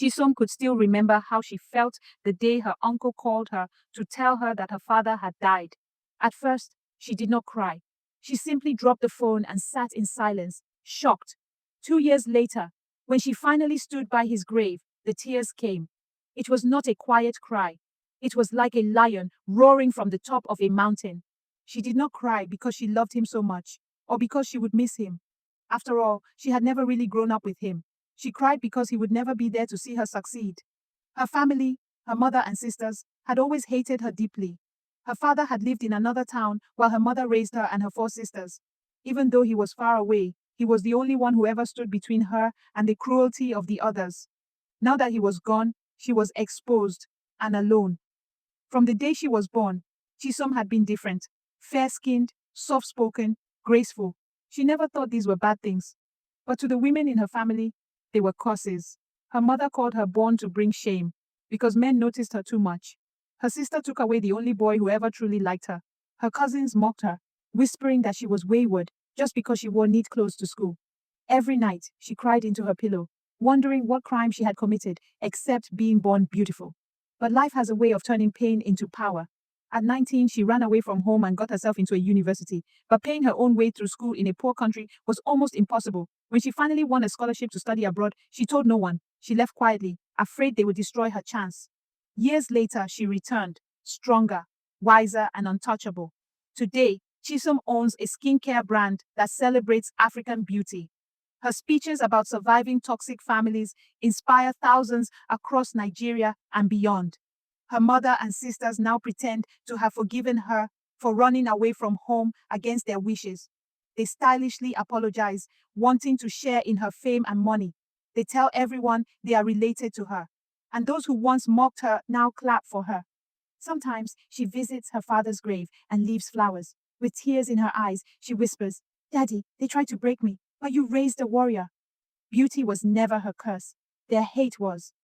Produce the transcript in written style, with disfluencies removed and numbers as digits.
Chisom could still remember how she felt the day her uncle called her to tell her that her father had died. At first, she did not cry. She simply dropped the phone and sat in silence, shocked. 2 years later, when she finally stood by his grave, the tears came. It was not a quiet cry. It was like a lion roaring from the top of a mountain. She did not cry because she loved him so much, or because she would miss him. After all, she had never really grown up with him. She cried because he would never be there to see her succeed. Her family, her mother and sisters, had always hated her deeply. Her father had lived in another town while her mother raised her and her 4 sisters. Even though he was far away, he was the only one who ever stood between her and the cruelty of the others. Now that he was gone, she was exposed and alone. From the day she was born, Chisom had been different, fair-skinned, soft-spoken, graceful. She never thought these were bad things. But to the women in her family, they were curses. Her mother called her born to bring shame, because men noticed her too much. Her sister took away the only boy who ever truly liked her. Her cousins mocked her, whispering that she was wayward just because she wore neat clothes to school. Every night, she cried into her pillow, wondering what crime she had committed except being born beautiful. But life has a way of turning pain into power. At 19, she ran away from home and got herself into a university, but paying her own way through school in a poor country was almost impossible. When she finally won a scholarship to study abroad, she told no one. She left quietly, afraid they would destroy her chance. Years later, she returned, stronger, wiser, and untouchable. Today, Chisom owns a skincare brand that celebrates African beauty. Her speeches about surviving toxic families inspire thousands across Nigeria and beyond. Her mother and sisters now pretend to have forgiven her for running away from home against their wishes. They stylishly apologize, wanting to share in her fame and money. They tell everyone they are related to her. And those who once mocked her now clap for her. Sometimes she visits her father's grave and leaves flowers. With tears in her eyes, she whispers, "Daddy, they tried to break me, but you raised a warrior." Beauty was never her curse. Their hate was.